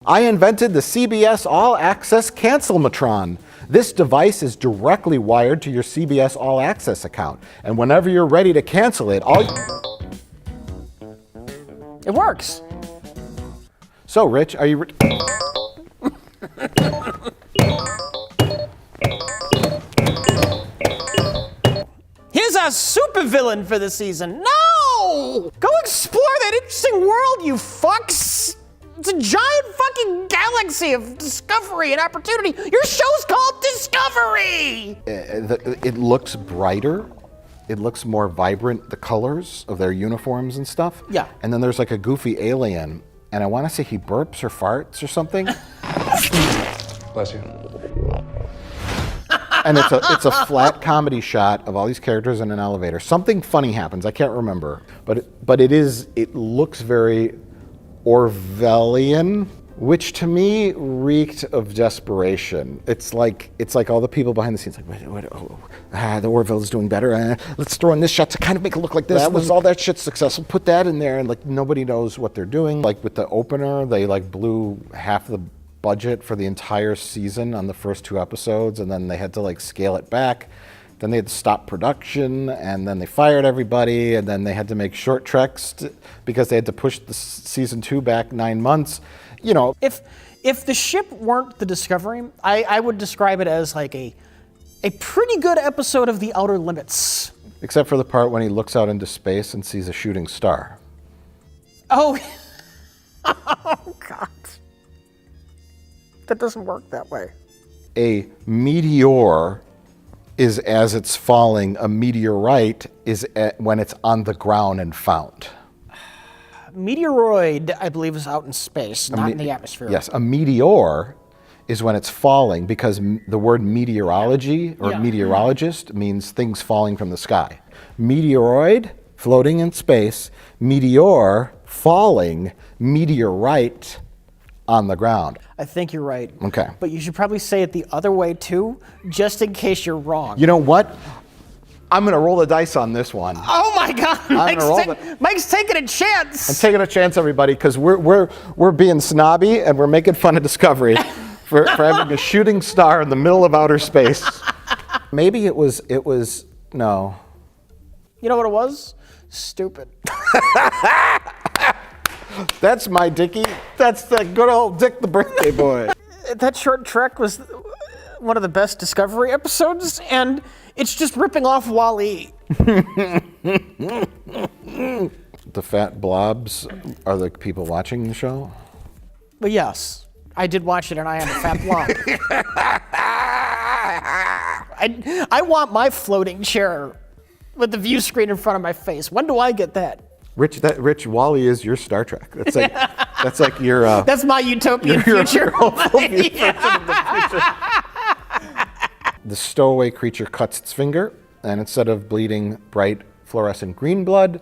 I invented the CBS All Access Cancel-matron. This device is directly wired to your CBS All Access account. And whenever you're ready to cancel it, It works. So, Rich, are you... Here's our supervillain for the season. No! Go explore that interesting world, you fucks! It's a giant fucking galaxy of discovery and opportunity. Your show's called Discovery! It looks brighter. It looks more vibrant, the colors of their uniforms and stuff. Yeah. And then there's like a goofy alien, and I want to say he burps or farts or something. Bless you. And it's a flat comedy shot of all these characters in an elevator. Something funny happens. I can't remember, but it looks very Orwellian, which to me reeked of desperation. It's like all the people behind the scenes the Orville is doing better. Let's throw in this shot to kind of make it look like this. All that shit's successful. Put that in there, and like nobody knows what they're doing. Like with the opener, they like blew half the budget for the entire season on the first 2 episodes, and then they had to like scale it back. Then they had to stop production, and then they fired everybody, and then they had to make short treks because they had to push the season 2 back 9 months. You know, If the ship weren't the Discovery, I would describe it as like a pretty good episode of The Outer Limits. except for the part when he looks out into space and sees a shooting star. Oh, oh God. That doesn't work that way. A meteor is as it's falling. A meteorite is when it's on the ground and found. Meteoroid, I believe, is out in space, not in the atmosphere. Yes, a meteor is when it's falling, because the word meteorology or meteorologist means things falling from the sky. Meteoroid, floating in space. Meteor, falling. Meteorite, on the ground. I think you're right. Okay. But you should probably say it the other way too, just in case you're wrong. You know what? I'm going to roll the dice on this one. Oh my God! Mike's taking a chance. I'm taking a chance, everybody, because we're being snobby and we're making fun of Discovery for having a shooting star in the middle of outer space. Maybe it was no. You know what it was? Stupid. That's my Dickie. That's the good old Dick the birthday boy. That short trek was one of the best Discovery episodes, and it's just ripping off Wall-E. The fat blobs are the people watching the show? But yes, I did watch it, and I am a fat blob. I want my floating chair with the view screen in front of my face. When do I get that? Rich, Wall-E is your Star Trek. That's like your. That's my utopian future. The stowaway creature cuts its finger, and instead of bleeding bright fluorescent green blood,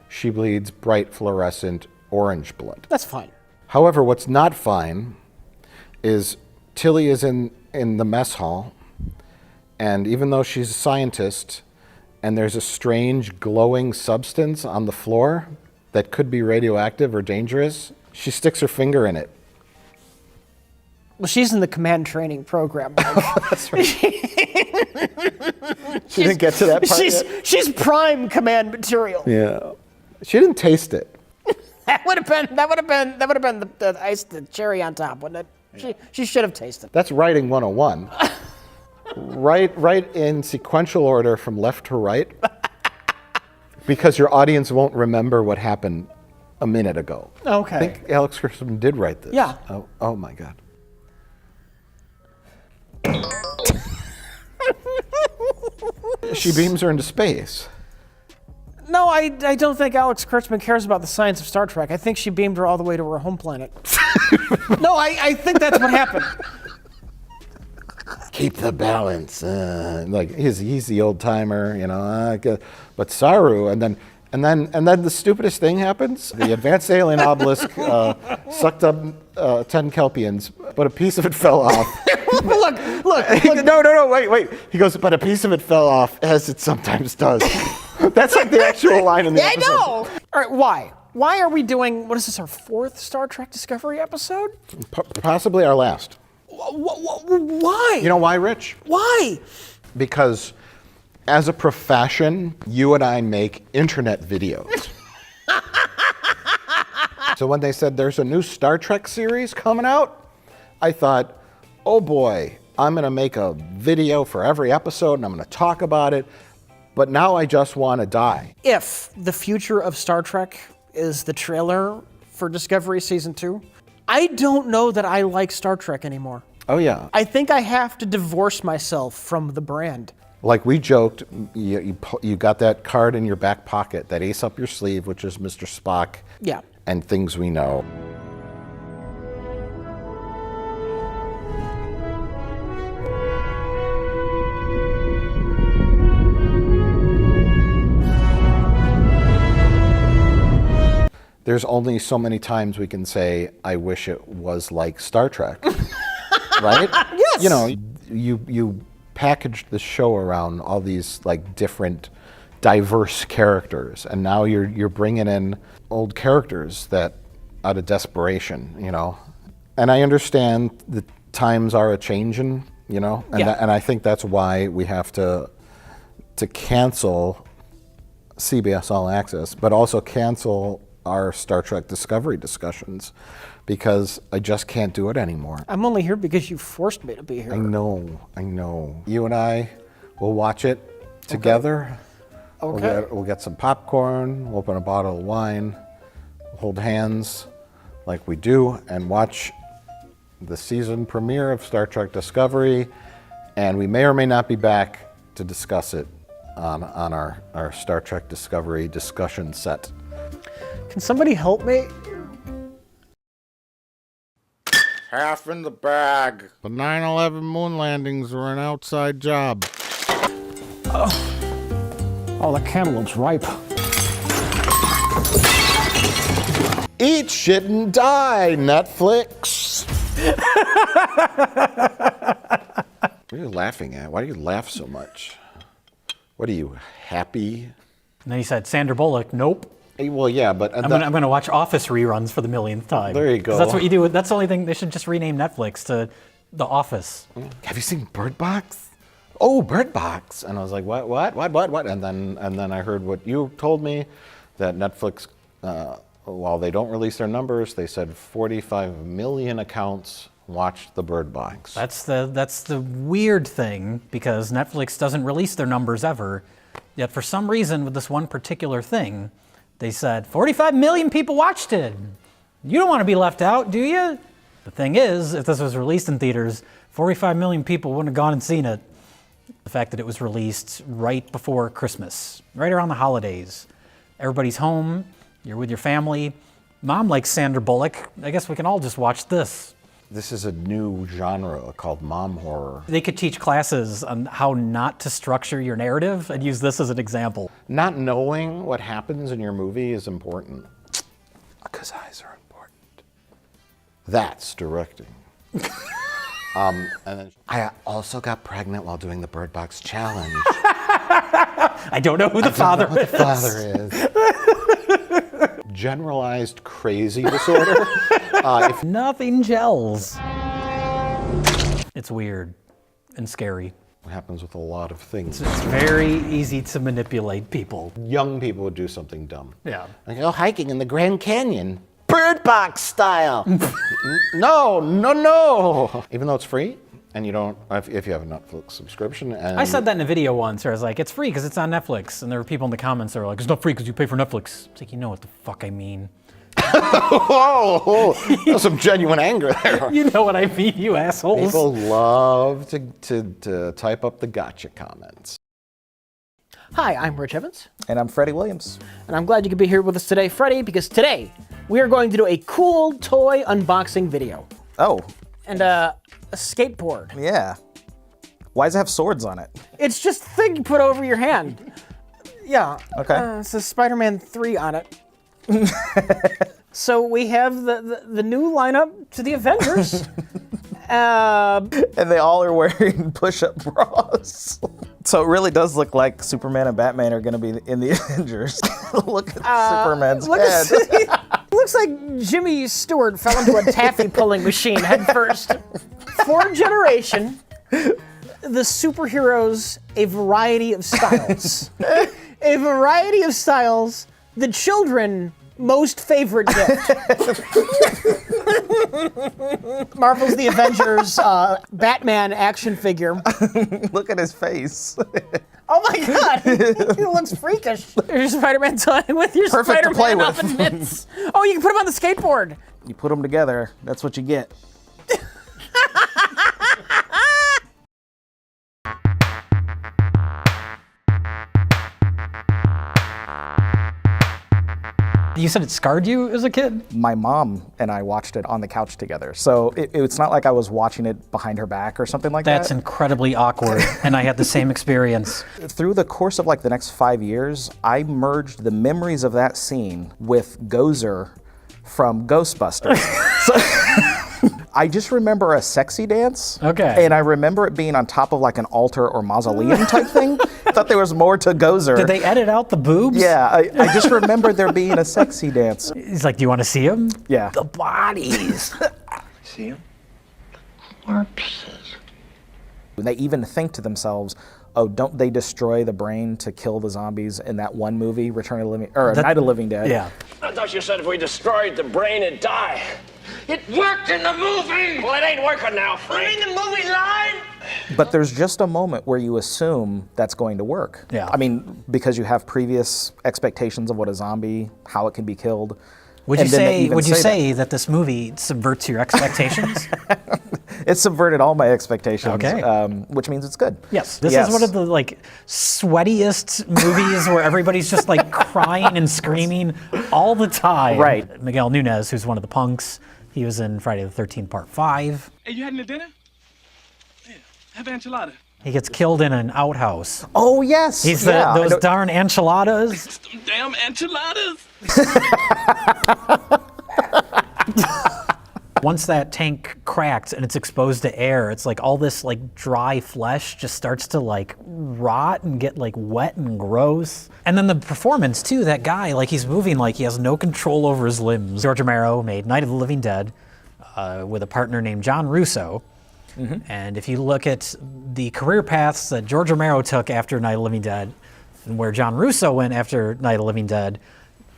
she bleeds bright fluorescent orange blood. That's fine. However, what's not fine is Tilly is in the mess hall, and even though she's a scientist, and there's a strange glowing substance on the floor that could be radioactive or dangerous, she sticks her finger in it. Well, she's in the command training program. That's right. She didn't get to that part yet? She's prime command material. Yeah. She didn't taste it. That would have been the cherry on top, wouldn't it? She should have tasted. That's writing 101. Write in sequential order from left to right, because your audience won't remember what happened a minute ago. Okay. I think Alex Christman did write this. Yeah. Oh my God. She beams her into space. No, I don't think Alex Kurtzman cares about the science of Star Trek. I think she beamed her all the way to her home planet. No, I think that's what happened. Keep the balance. Like he's the old timer, you know. But Saru, and then the stupidest thing happens. The advanced alien obelisk sucked up 10 Kelpians, but a piece of it fell off. Look. No, wait. He goes, but a piece of it fell off, as it sometimes does. That's like the actual line in the episode. I know. All right, why? Why are we doing, what is this, our 4th Star Trek Discovery episode? Possibly our last. Why? You know why, Rich? Why? Because as a profession, you and I make internet videos. So when they said there's a new Star Trek series coming out, I thought, oh boy, I'm going to make a video for every episode and I'm going to talk about it. But now I just want to die. If the future of Star Trek is the trailer for Discovery Season 2, I don't know that I like Star Trek anymore. Oh yeah. I think I have to divorce myself from the brand. Like we joked, you got that card in your back pocket, that ace up your sleeve, which is Mr. Spock. Yeah. And things we know. There's only so many times we can say, I wish it was like Star Trek, right? Yes. You know, you packaged the show around all these like different, diverse characters, and now you're bringing in old characters that out of desperation, you know. And I understand the times are a changing, you know, and Yeah. and I think that's why we have to cancel CBS All Access, but also cancel our Star Trek Discovery discussions, because I just can't do it anymore. I'm only here because you forced me to be here. I know. You and I will watch it together. Okay. We'll get some popcorn, we'll open a bottle of wine, hold hands like we do, and watch the season premiere of Star Trek Discovery, and we may or may not be back to discuss it on our Star Trek Discovery discussion set. Can somebody help me? Half in the bag. The 9/11 moon landings were an outside job. Oh, the cantaloupe's ripe. Eat shit and die, Netflix. What are you laughing at? Why do you laugh so much? What are you, happy? And then he said, Sandra Bullock, nope. Well, yeah, but I'm gonna watch Office reruns for the millionth time. There you 'Cause go. That's what you do. That's the only thing. They should just rename Netflix to The Office. Have you seen Bird Box? Oh, Bird Box. And I was like, what? And then I heard what you told me, that Netflix, while they don't release their numbers, they said 45 million accounts watched the Bird Box. That's the weird thing, because Netflix doesn't release their numbers ever. Yet for some reason, with this one particular thing, they said 45 million people watched it. You don't want to be left out, do you? The thing is, if this was released in theaters, 45 million people wouldn't have gone and seen it. The fact that it was released right before Christmas, right around the holidays. Everybody's home, you're with your family. Mom likes Sandra Bullock. I guess we can all just watch this. This is a new genre called mom horror. They could teach classes on how not to structure your narrative and use this as an example. Not knowing what happens in your movie is important. Because eyes are important. That's directing. And then I also got pregnant while doing the Bird Box challenge. I don't know who the father is. The father is. Generalized crazy disorder. Nothing gels. It's weird and scary. It happens with a lot of things. It's very easy to manipulate people. Young people would do something dumb. Yeah. Like go hiking in the Grand Canyon, Bird Box style. No. Even though it's free, and you don't, if you have a Netflix subscription. And I said that in a video once where I was like, it's free because it's on Netflix. And there were people in the comments that were like, it's not free because you pay for Netflix. It's like, you know what the fuck I mean. Whoa, there's some genuine anger there. You know what I mean, you assholes. People love to type up the gotcha comments. Hi, I'm Rich Evans, And I'm Freddie Williams. and I'm glad you could be here with us today, Freddie, because today we are going to do a cool toy unboxing video. Oh, And a skateboard. yeah. Why does it have swords on it? It's just a thing you put over your hand. Yeah. Okay. It says Spider-Man 3 on it. So we have the new lineup to the Avengers. And they all are wearing push-up bras. So it really does look like Superman and Batman are going to be in the Avengers. Look at Superman's head. Looks like Jimmy Stewart fell into a taffy pulling machine head first. Fourth generation, the superheroes, a variety of styles. A variety of styles. The children, most favorite gift. Marvel's The Avengers Batman action figure. Look at his face. Oh my God, he looks freakish. There's your Spider-Man toy with your Perfect to play Spider-Man with. up in mitts. Oh, you can put him on the skateboard. You put them together, that's what you get. You said it scarred you as a kid? My mom and I watched it on the couch together. So it's not like I was watching it behind her back or something like That's that. incredibly awkward, and I had the same experience. Through the course of like the next 5 years, I merged the memories of that scene with Gozer from Ghostbusters. So I just remember a sexy dance. Okay. And I remember it being on top of like an altar or mausoleum type thing. I thought there was more to Gozer. Did they edit out the boobs? Yeah, I just remember there being a sexy dance. He's like, do you want to see him? Yeah. The bodies. See him? Corpses. They even think to themselves, oh, don't they destroy the brain to kill the zombies in that one movie, Night of the Living Dead? Yeah. I thought you said if we destroyed the brain, it'd die. It worked in the movie! Well, it ain't working now, Frank. You mean the movie lied? But there's just a moment where you assume that's going to work. Yeah. I mean, because you have previous expectations of what a zombie, how it can be killed. Would you And then they say even would you say say that this movie subverts your expectations? It subverted all my expectations, Okay. Which means it's good. Yes. This is one of the like sweatiest movies where everybody's just like crying and screaming all the time. Right. Miguel Nunez, who's one of the punks, he was in Friday the 13th Part 5. Hey, you having a dinner? Yeah, have enchilada. He gets killed in an outhouse. Oh, yes. He's yeah, I those know- darn enchiladas. Them damn enchiladas. Once that tank cracks and it's exposed to air, it's like all this like dry flesh just starts to like rot and get like wet and gross. And then the performance too, that guy, like he's moving like he has no control over his limbs. George Romero made Night of the Living Dead with a partner named John Russo. And if you look at the career paths that George Romero took after Night of the Living Dead and where John Russo went after Night of the Living Dead,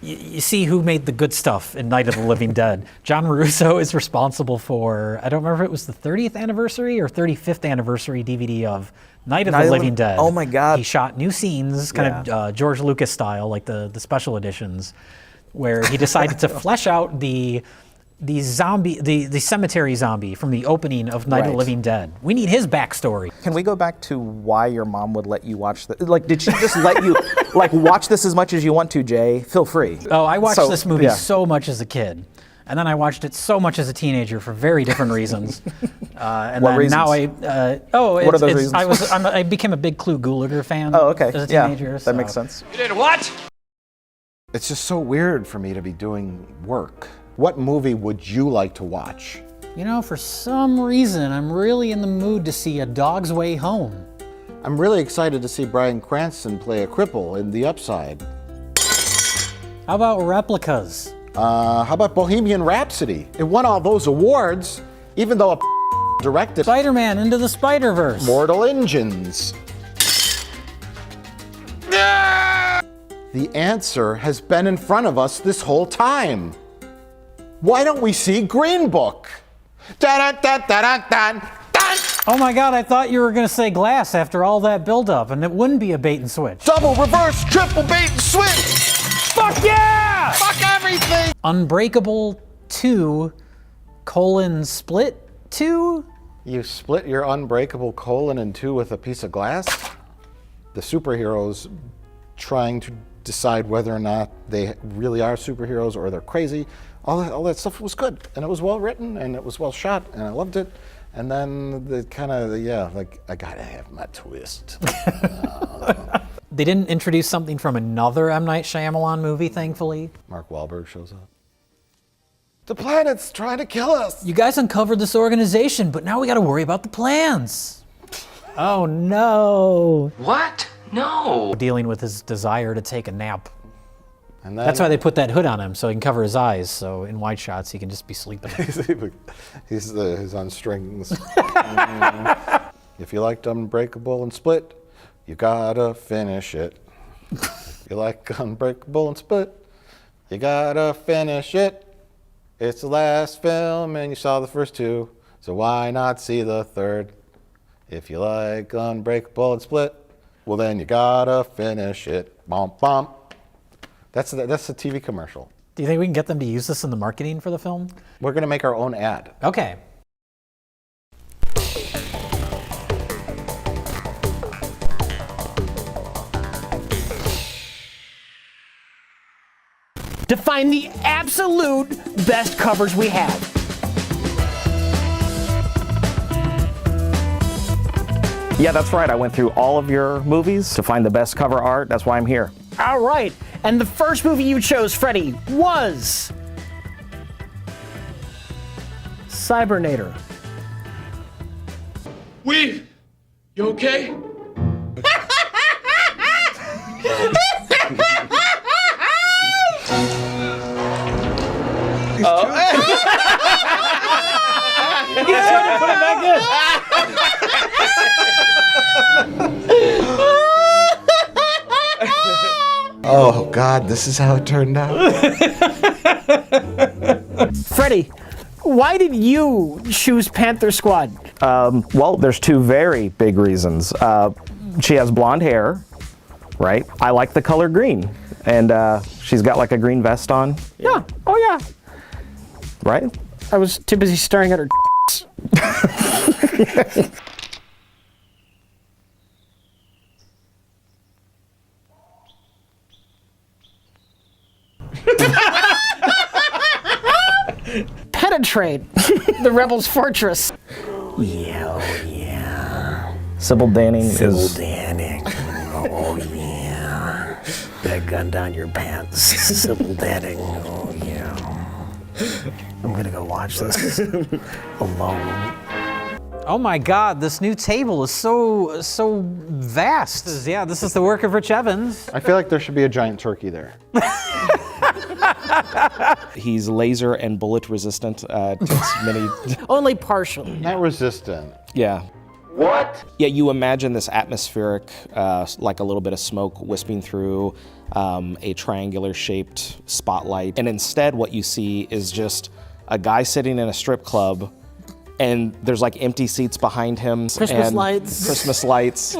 you see who made the good stuff in Night of the Living Dead. John Russo is responsible for, I don't remember if it was the 30th anniversary or 35th anniversary DVD of Night of the Living Dead. Oh my God. He shot new scenes, kind of George Lucas style, like the special editions, where he decided to flesh out the cemetery zombie from the opening of Night of the Right. Living Dead. We need his backstory. Can we go back to why your mom would let you watch this? Like, did she just let you like watch this as much as you want to, Jay? Feel free. Oh, I watched So, this movie yeah. so much as a kid. And then I watched it so much as a teenager for very different reasons. And What then reasons? now What are those reasons? I became a big Clue Gulager fan Oh, okay. as a Yeah, teenager. that makes sense. You did what? It's just so weird for me to be doing work. What movie would you like to watch? You know, for some reason, I'm really in the mood to see A Dog's Way Home. I'm really excited to see Bryan Cranston play a cripple in The Upside. How about Replicas? How about Bohemian Rhapsody? It won all those awards, even though a directed Spider-Man Into the Spider-Verse. Mortal Engines. The answer has been in front of us this whole time. Why don't we see Green Book? Dun-dun-dun-dun-dun-dun. Oh my God, I thought you were going to say Glass after all that buildup, and it wouldn't be a bait and switch. Double, reverse, triple, bait, and switch! Fuck yeah! Fuck everything! Unbreakable 2, Split 2? You split your unbreakable colon in two with a piece of glass? The superheroes trying to decide whether or not they really are superheroes or they're crazy. All that stuff was good, and it was well written, and it was well shot, and I loved it. And then the kind of, like, I gotta have my twist. They didn't introduce something from another M. Night Shyamalan movie, thankfully. Mark Wahlberg shows up. The planet's trying to kill us! You guys uncovered this organization, but now we gotta worry about the plans. Oh no. What? No. Dealing with his desire to take a nap. And then, That's why they put that hood on him, so he can cover his eyes, so in wide shots he can just be sleeping. he's on strings. If you liked Unbreakable and Split, you gotta finish it. If you like Unbreakable and Split, you gotta finish it. It's the last film and you saw the first two, so why not see the third? If you like Unbreakable and Split, well then you gotta finish it. Bom bom. That's the TV commercial. Do you think we can get them to use this in the marketing for the film? We're gonna make our own ad. Okay. To find the absolute best covers we have. Yeah, that's right. I went through all of your movies to find the best cover art. That's why I'm here. All right, and the first movie you chose, Freddie, was Cybernator. Weave, you okay? He's trying to put it back in. Oh God, this is how it turned out. Freddie, why did you choose Panther Squad? Well, there's two very big reasons. She has blonde hair, right? I like the color green. And she's got like a green vest on. Yeah, oh yeah. Right? I was too busy staring at her. Penetrate the rebels' fortress. Yeah, oh yeah. Sybil Danning Sybil is... Danning. Oh yeah. That gun down your pants. Sybil Danning. Oh yeah. I'm gonna go watch this alone. Oh my God, this new table is so vast. This is the work of Rich Evans. I feel like there should be a giant turkey there. He's laser and bullet resistant. Takes many... Only partially. Not resistant. Yeah. What? Yeah, you imagine this atmospheric, like a little bit of smoke wisping through a triangular-shaped spotlight. And instead what you see is just a guy sitting in a strip club, and there's like empty seats behind him. Christmas and lights. Christmas lights.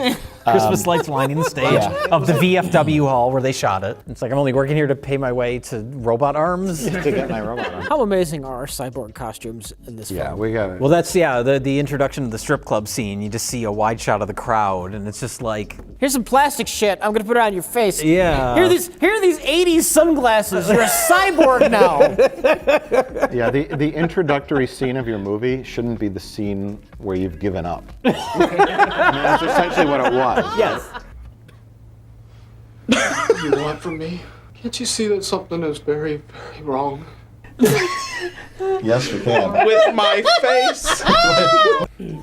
Christmas lights lining the stage of the VFW hall where they shot it. It's like, I'm only working here to pay my way to robot arms. To get my robot on. How amazing are our cyborg costumes in this Yeah, film? we got it. Well, that's, the introduction to the strip club scene. You just see a wide shot of the crowd, and it's just like... Here's some plastic shit. I'm gonna put it on your face. Yeah. Here are these 80s sunglasses. You're a cyborg now. Yeah, the introductory scene of your movie shouldn't be the scene where you've given up. That's essentially what it was. Yes. You want from me? Can't you see that something is very, very wrong? Yes, we can. With my face?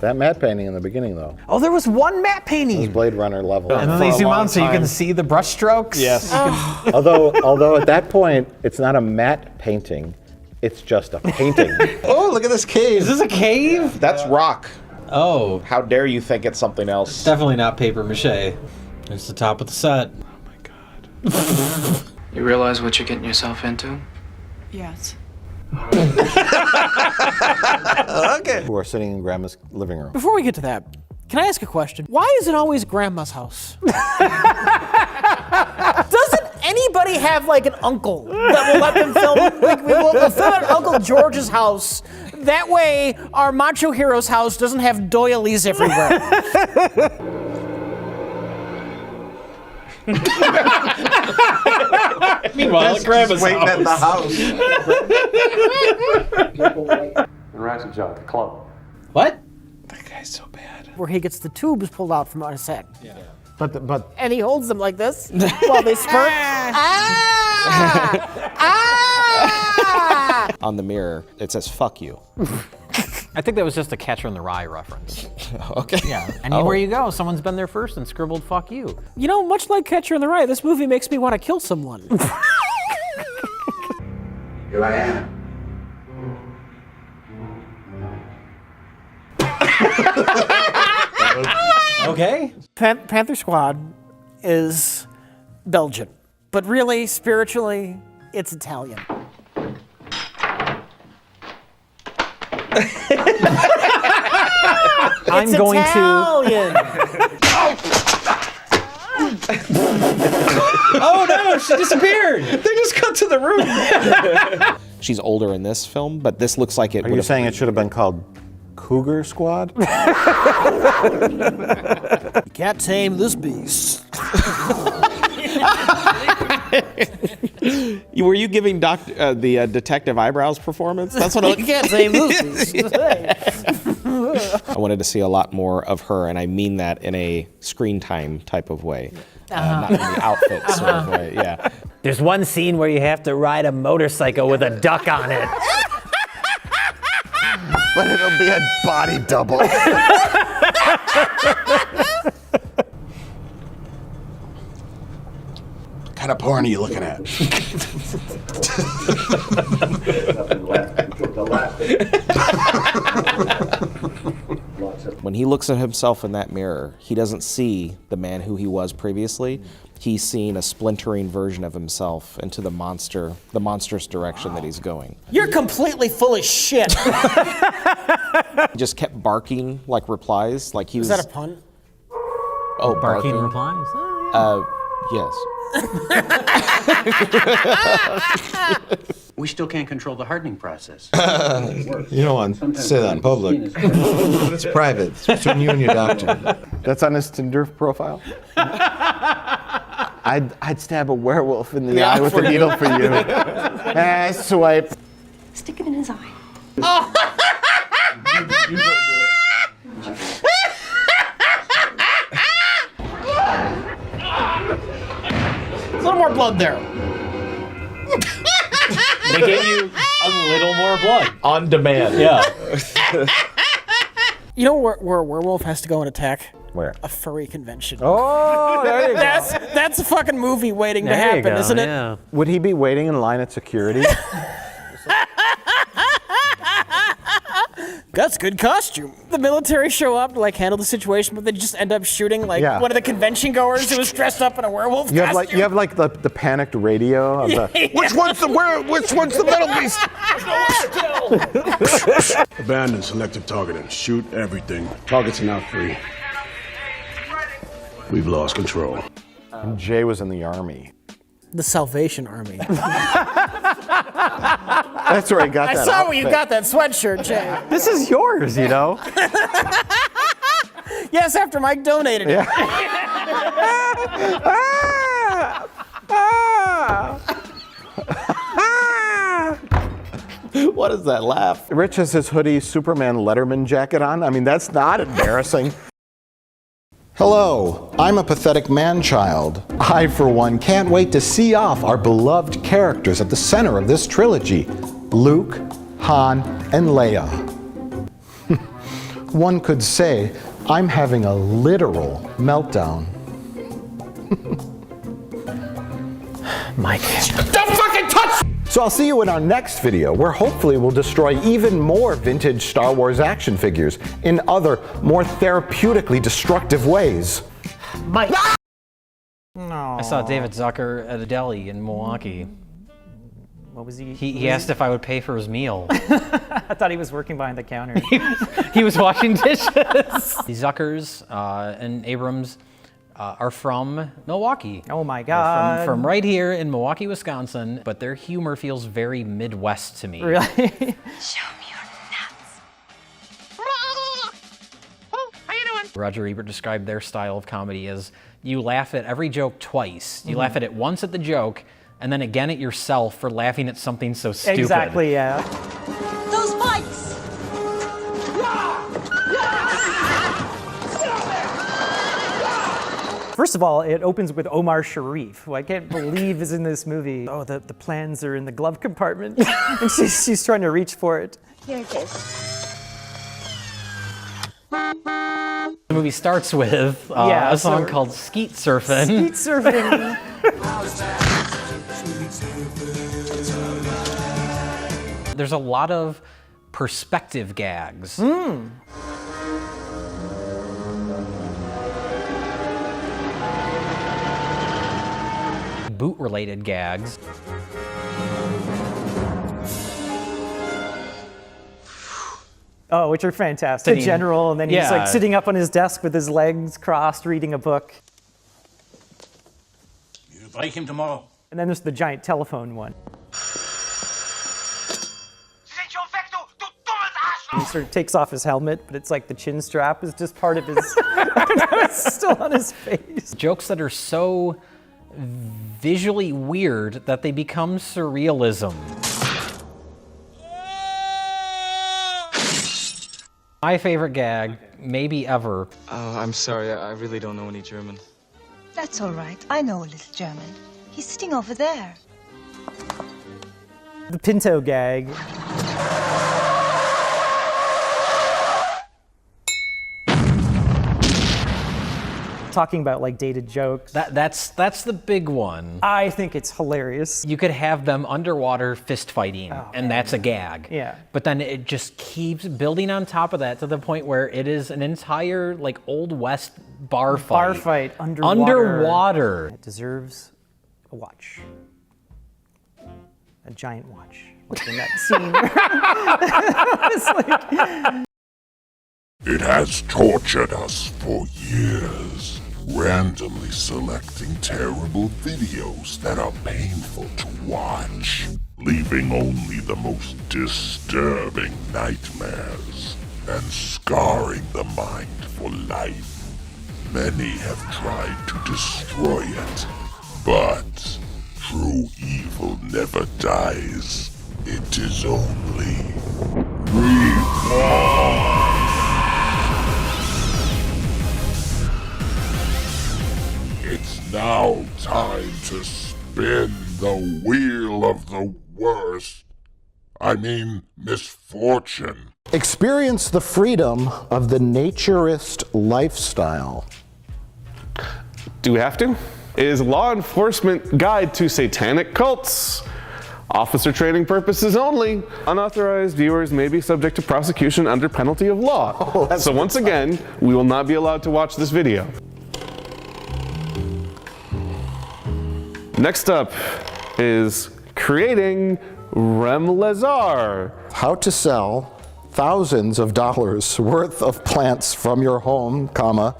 That matte painting in the beginning, though, Oh, there was one matte was painting. Blade Runner level. And then they zoom on so you can see the brush strokes. Yes. Although at that point, it's not a matte painting, it's just a painting. Oh, look at this cave. Is this a cave? That's rock. Oh, How dare you think it's something else? definitely not paper mache. It's the top of the set. You realize what you're getting yourself into? Yes. Who are sitting in Grandma's living room. Before we get to that, can I ask a question? Why is it always Grandma's house? Doesn't anybody have like an uncle that will let them film? Like we'll film at Uncle George's house. That way, our macho hero's house doesn't have doilies everywhere. Meanwhile, at Grandma's Waiting at the house. And Ratchet Joe at the club. What? That guy's so bad. Where he gets the tubes pulled out from his head. But And he holds them like this while they spurt. Ah! On the mirror, it says, fuck you. I think that was just a Catcher in the Rye reference. Okay. Yeah. Anywhere you go, someone's been there first and scribbled "fuck you." You know, much like Catcher in the Rye, this movie makes me want to kill someone. Here I am. Okay. Panther Squad is Belgian, but really, spiritually, it's Italian. I'm going Italian. Oh no, she disappeared. They just cut to the room. She's older in this film, but this looks like it. Are you saying it should have been called Cougar Squad? You can't tame this beast. Were you giving the detective eyebrows performance? That's what You can't tame this beast. I wanted to see a lot more of her, and I mean that in a screen time type of way, not in the outfit sort of way. Yeah. There's one scene where you have to ride a motorcycle with a duck on it. But it'll be a body double. What kind of porn are you looking at? When he looks at himself in that mirror, he doesn't see the man who he was previously. He's seeing a splintering version of himself into the monstrous direction that he's going. You're completely full of shit. He just kept barking like replies, like he was. Is that a pun? Oh, Barking replies. Oh, Yes. We still can't control the hardening process. You don't want to say that in public. It's private. It's between you and your doctor. That's on his Tinder profile. I'd stab a werewolf in the eye with a needle for you. Swipe. Stick it in his eye. You don't do it. a little more blood there. They gave you a little more blood. On demand. Yeah. You know where a werewolf has to go and attack? Where? A furry convention. Oh, there you go. That's a fucking movie waiting to There you happen, go, isn't it? yeah. Would he be waiting in line at security? That's good costume. The military show up to like handle the situation, but they just end up shooting like Yeah. one of the convention goers who was dressed up in a werewolf You costume. have like the panicked radio of the. Which one's the metal beast? Abandon selective targeting. Shoot everything. Targets are now free. We've lost control. And Jay was in the army. The Salvation Army. That's where he got I that. saw where you outfit. got that sweatshirt, Jay. This is yours, you know. Yes, after Mike donated it. What is that laugh? Rich has his hoodie Superman Letterman jacket on. I mean, that's not embarrassing. Hello, I'm a pathetic man-child. I, for one, can't wait to see off our beloved characters at the center of this trilogy, Luke, Han, and Leia. One could say I'm having a literal meltdown. Mike. Don't fucking touch! So I'll see you in our next video, where hopefully we'll destroy even more vintage Star Wars action figures in other, more therapeutically destructive ways. Mike. I saw David Zucker at a deli in Milwaukee. What was he? He asked if I would pay for his meal. I thought he was working behind the counter. He was washing dishes. The Zuckers and Abrams are from Milwaukee. Oh my God. From right here in Milwaukee, Wisconsin, but their humor feels very Midwest to me. Really? Show me your nuts. Oh, how you doing? Roger Ebert described their style of comedy as you laugh at every joke twice. You laugh at it once at the joke, and then again at yourself for laughing at something so stupid. Exactly, yeah. Those bikes. First of all, it opens with Omar Sharif, who I can't believe is in this movie. Oh, the plans are in the glove compartment, and she's trying to reach for it. Here it is. The movie starts with a song called Skeet Surfin'. Skeet Surfing. There's a lot of perspective gags. Boot-related gags. Oh, which are fantastic. The general, and then he's like sitting up on his desk with his legs crossed, reading a book. You break him tomorrow. And then there's the giant telephone one. He sort of takes off his helmet, but it's like the chin strap is just part of his, I don't know, it's still on his face. Jokes that are so visually weird that they become surrealism. My favorite gag, maybe ever. Oh, I'm sorry, I really don't know any German. That's all right. I know a little German. He's sitting over there. The Pinto gag. Talking about like dated jokes. That's the big one. I think it's hilarious. You could have them underwater fist fighting, and that's a gag. Yeah. But then it just keeps building on top of that to the point where it is an entire like Old West bar fight. Bar fight underwater. It deserves a watch. A giant watch. Like in that scene. It has tortured us for years, randomly selecting terrible videos that are painful to watch, leaving only the most disturbing nightmares and scarring the mind for life. Many have tried to destroy it, but true evil never dies. It is only reborn. It's now time to spin the wheel of the worst. I mean, misfortune. Experience the freedom of the naturist lifestyle. Do we have to? Is Law Enforcement Guide to Satanic Cults. Officer training purposes only. Unauthorized viewers may be subject to prosecution under penalty of law. So once again, we will not be allowed to watch this video. Next up is creating Remlazar. How to sell thousands of dollars worth of plants from your home, comma,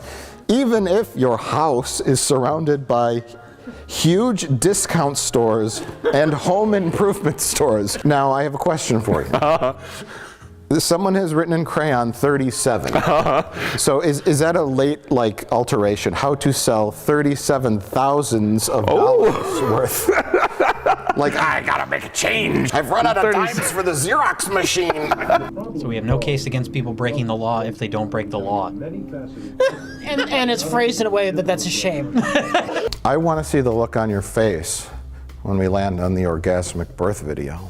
even if your house is surrounded by huge discount stores and home improvement stores. Now, I have a question for you. Someone has written in crayon 37. So is that a late like alteration? How to sell 37 thousands of dollars worth? Like, I gotta make a change. I've run out of dimes for the Xerox machine. So we have no case against people breaking the law if they don't break the law. and it's phrased in a way that's a shame. I want to see the look on your face when we land on the orgasmic birth video.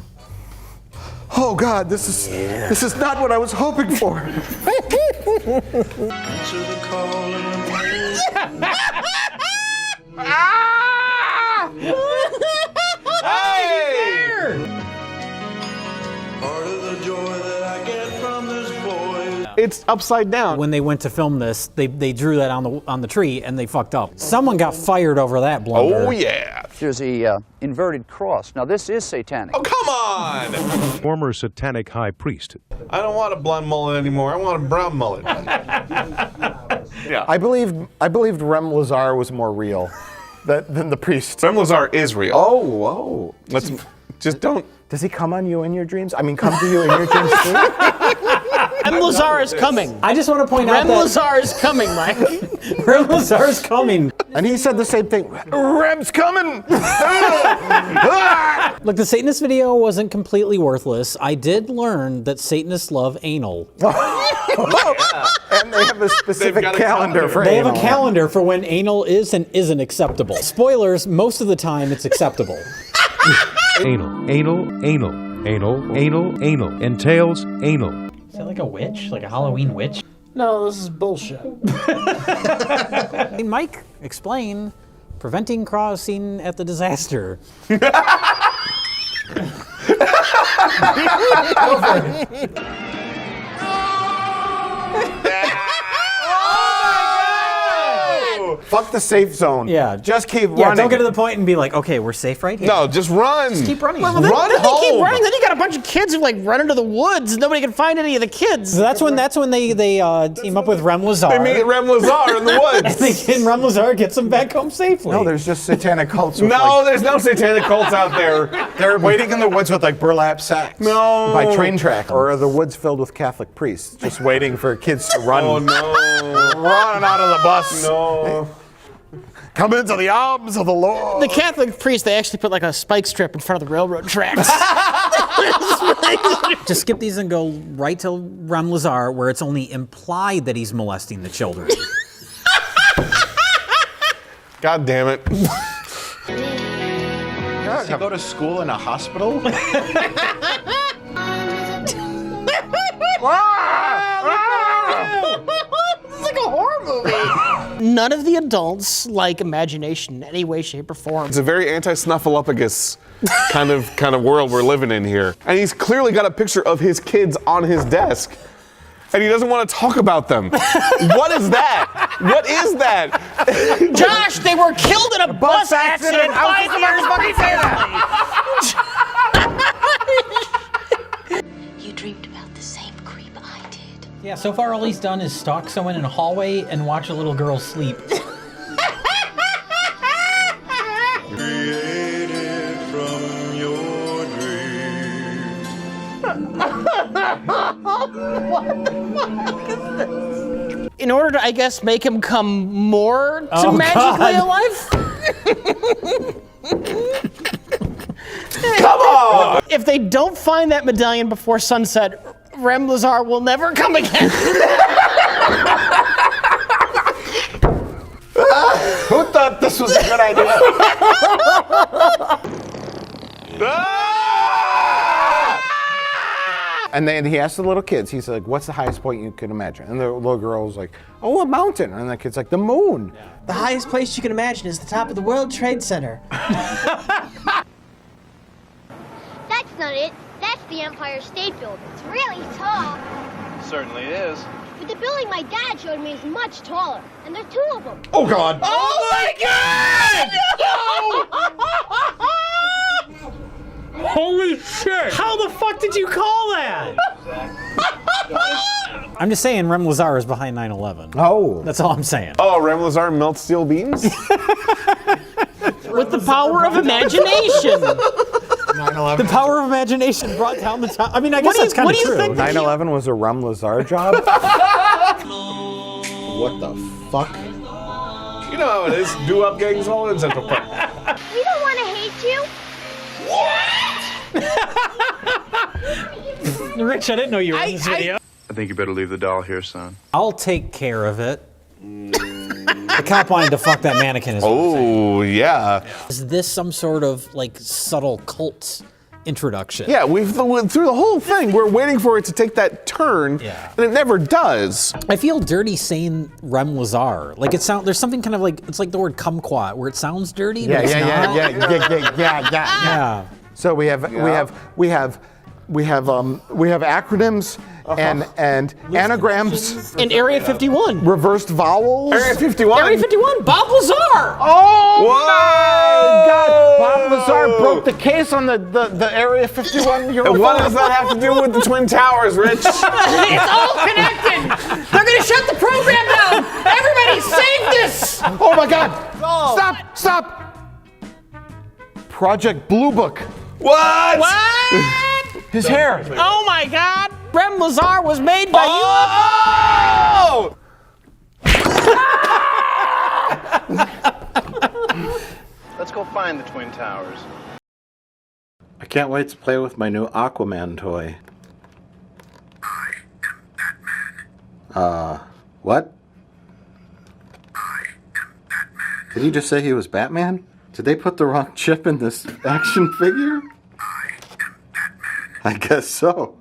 Oh God, this is not what I was hoping for. It's upside down. When they went to film this, they drew that on the tree and they fucked up. Someone got fired over that blunder. Oh yeah. There's a inverted cross. Now this is satanic. Oh come on! Former satanic high priest. I don't want a blonde mullet anymore. I want a brown mullet. Yeah. I believed Remlazar was more real than the priest. Remlazar is real. Oh, whoa. Let's just don't. Does he come on you in your dreams? I mean, come to you in your dreams too? Remlazar is coming. I just want to point out that Remlazar is coming, Mike. Remlazar is coming. And he said the same thing. Rem's coming. Look, the Satanist video wasn't completely worthless. I did learn that Satanists love anal. And they have a specific calendar for They anal. have a calendar for when anal is and isn't acceptable. Spoilers, most of the time it's acceptable. Anal, anal, anal, anal, anal, anal, entails anal. Is that like a witch? Like a Halloween witch? No, this is bullshit. Hey, Mike, explain preventing crossing at the disaster. Fuck the safe zone. Yeah. Just keep running. Yeah, don't get to the point and be like, okay, we're safe right here. No, just run. Just keep running. Well, then they keep running. Then you got a bunch of kids who like run into the woods. Nobody can find any of the kids. So that's when they team up with Rem Lazar. They meet Rem Lazar in the woods. And Rem Lazar gets them back home safely. No, there's just satanic cults. With There's no satanic cults out there. They're waiting in the woods with like burlap sacks. No. By train track. Or are the woods filled with Catholic priests just waiting for kids to run? Oh no. Run out of the bus. No. Come into the arms of the Lord. The Catholic priest, they actually put like a spike strip in front of the railroad tracks. Just skip these and go right to Rem Lazar, where it's only implied that he's molesting the children. God damn it. Does he go to school in a hospital? This is like a horror movie. None of the adults like imagination in any way, shape, or form. It's a very anti-snuffleupagus kind of world we're living in here. And he's clearly got a picture of his kids on his desk. And he doesn't want to talk about them. What is that? What is that? Josh, they were killed in a bus accident. 5 years before. You dreamed about the same creep I did. Yeah, so far all he's done is stalk someone in a hallway and watch a little girl sleep. Created from your dreams. What the fuck is this? In order to, I guess, make him come more to magically alive? Come on! If they don't find that medallion before sunset, Rem Lazar will never come again. Who thought this was a good idea? And then he asked the little kids, he's like, what's the highest point you can imagine? And the little girl was like, oh, a mountain. And the kid's like, the moon. Yeah. The highest place you can imagine is the top of the World Trade Center. That's not it. That's the Empire State Building. It's really tall. Certainly it is. But the building my dad showed me is much taller. And there's 2 of them. Oh, God. Oh, my God! Holy shit! How the fuck did you call that? I'm just saying Rem Lazar is behind 9/11. Oh. That's all I'm saying. Oh, Rem Lazar melts steel beams? With the power of imagination. 9/11. The power of imagination brought down the top. I mean, I guess that's kind of true. 9/11 was a Rem Lazar job? What the fuck? You know how it is. Do-up gangs all in Central Park. We don't want to hate you. Rich, I didn't know you were in this video. I think you better leave the doll here, son. I'll take care of it. The cop wanted to fuck that mannequin is what I'm saying. Oh, yeah. Is this some sort of like subtle cult introduction? Yeah, we've went through the whole thing. We're waiting for it to take that turn, and it never does. I feel dirty saying Rem Lazar. Like there's something kind of like, it's like the word kumquat, where it sounds dirty, but it's not. Yeah. So we have acronyms and anagrams In Area 51. reversed vowels. Area 51. Area 51, Bob Lazar! Oh my God! Bob Lazar broke the case on the Area 51 UFO. What does that have to do with the Twin Towers, Rich? It's all connected! They're gonna shut the program down! Everybody save this! Oh my God! Stop! Project Blue Book. What? His hair. Oh my God! Rem Lazar was made by Oh! Let's go find the Twin Towers. I can't wait to play with my new Aquaman toy. I am Batman. What? I am Batman. Did he just say he was Batman? Did they put the wrong chip in this action figure? I am Batman. I guess so.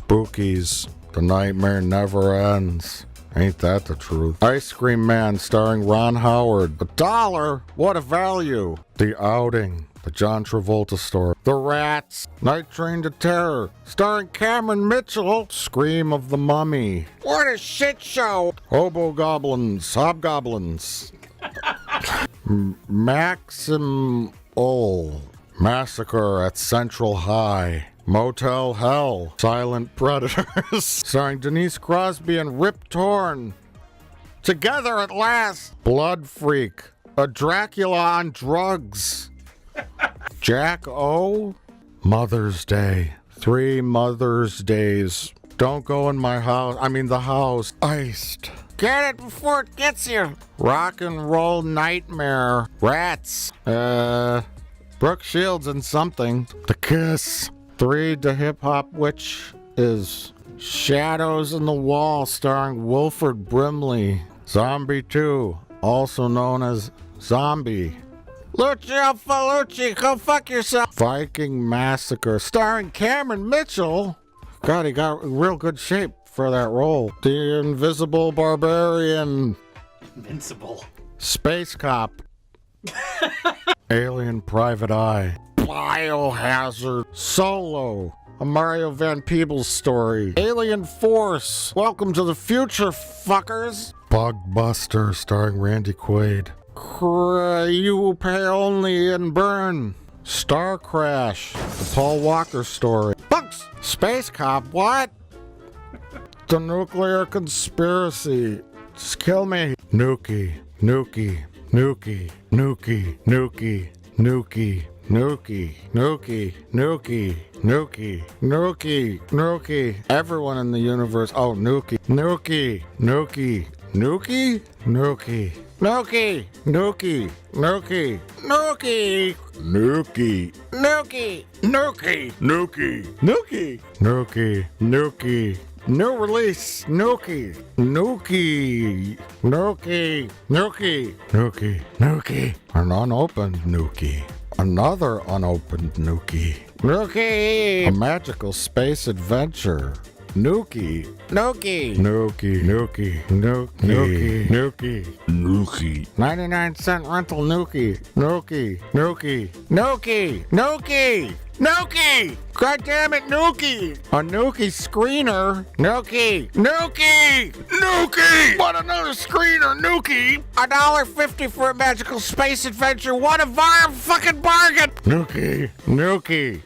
Spookies. The nightmare never ends. Ain't that the truth? Ice Cream Man starring Ron Howard. $1? What a value. The Outing. The John Travolta story. The Rats. Night Train to Terror. Starring Cameron Mitchell. Scream of the Mummy. What a shit show. Hobo Goblins. Hobgoblins. Maxim Massacre at Central High. Motel Hell. Silent Predators. Starring Denise Crosby and Rip Torn. Together at last. Blood Freak. A Dracula on drugs. Jack O. Mother's Day. 3 Mother's Days. Don't go in my house. I mean the house. Iced. Get it before it gets you. Rock and Roll Nightmare. Rats. Brooke Shields and something. The Kiss. 3 The Hip Hop Witch is Shadows in the Wall starring Wilford Brimley. Zombie 2, also known as Zombie. Lucio Falucci, go fuck yourself. Viking Massacre starring Cameron Mitchell. God, he got in real good shape for that role. The Invisible Barbarian. Invincible. Space Cop. Alien Private Eye. Biohazard. Solo. A Mario Van Peebles story. Alien Force. Welcome to the future, fuckers. Bugbuster starring Randy Quaid. You pay only and burn. Star Crash. The Paul Walker story. Bugs. Space Cop. What? The Nuclear Conspiracy. Just kill me. Nuki. Nuki. Nuki. Nuki. Nuki. Nuki. Nuki, Nuki, Nuki, Nuki, Nuki, Nuki. Everyone in the universe. Oh, Nuki, Nuki, Nuki, Nuki, Nuki, Nuki, Nuki, Nuki, Nuki, Nuki, Nuki, Nuki, Nuki, Nuki, Nuki, Nuki. New release, Nuki, Nuki, Nuki, Nuki, Nuki, Nuki. An unopened Nuki. Another unopened Nuki. Nuki! A magical space adventure. Nuki. Nuki. Nuki. Nuki. Nuki. Nuki. Nuki. 99-cent rental Nuki. Nuki. Nuki. Nuki. Nuki. Nuki! God damn it, Nuki! A Nuki screener. Nuki! Nuki! Nuki! What another screener, Nuki! $1.50 for a magical space adventure. What a fucking bargain! Nuki! Nuki!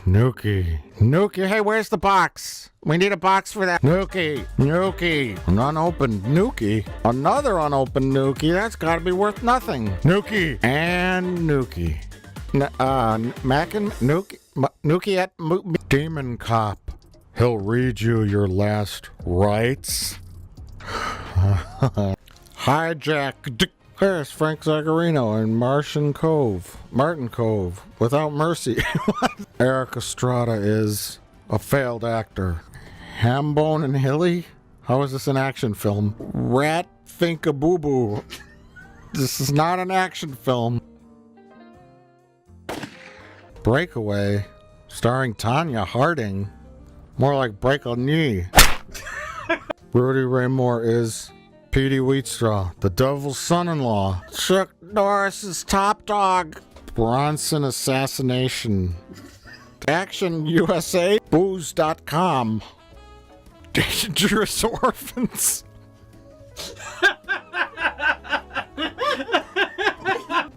Nuki! Nuki! Hey, where's the box? We need a box for that. Nuki! Nuki! An unopened Nuki. Another unopened Nuki. That's gotta be worth nothing. Nuki! And Nuki. Mackin, Nuki at Demon Cop. He'll read you your last rites. Hijack. There's Frank Zagarino in Martin Cove. Without Mercy. Eric Estrada is a failed actor. Hambone and Hilly? How is this an action film? Rat Thinkaboo. This is not an action film. Breakaway, starring Tanya Harding. More like Break a Knee. Rudy Ray Moore is Petey Wheatstraw, the devil's son-in-law. Chuck Norris's top dog. Bronson Assassination. Action USA. Booze.com. Dangerous Orphans.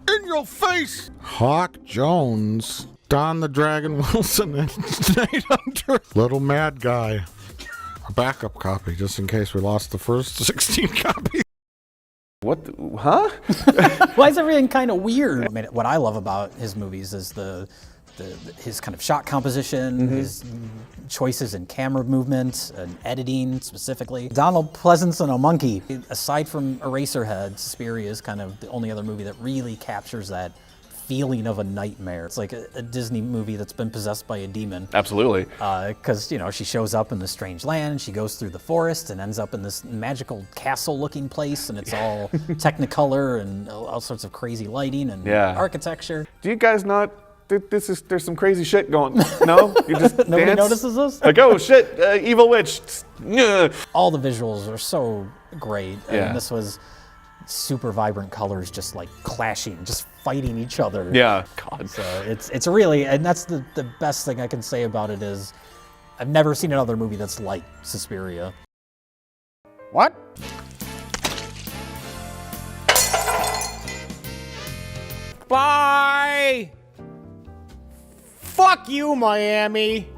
In your face! Hawk Jones. Don the Dragon Wilson and Night Hunter. Little Mad Guy. A backup copy, just in case we lost the first 16 copies. What? Huh? Why is everything kind of weird? I mean, what I love about his movies is his kind of shot composition, his choices in camera movement and editing specifically. Donald Pleasance and a Monkey. Aside from Eraserhead, Suspiria is kind of the only other movie that really captures that feeling of a nightmare. It's like a Disney movie that's been possessed by a demon. Absolutely. Because, she shows up in this strange land, she goes through the forest and ends up in this magical castle-looking place, and it's all Technicolor and all sorts of crazy lighting and architecture. Do you guys not there's some crazy shit going. No, you just Nobody dance? notices this? Like, oh shit, evil witch. All the visuals are so great. I Yeah. mean, this was super vibrant colors, just like clashing, just fighting each other. Yeah, God. So it's really, and that's the best thing I can say about it is, I've never seen another movie that's like Suspiria. What? Bye! Fuck you, Miami!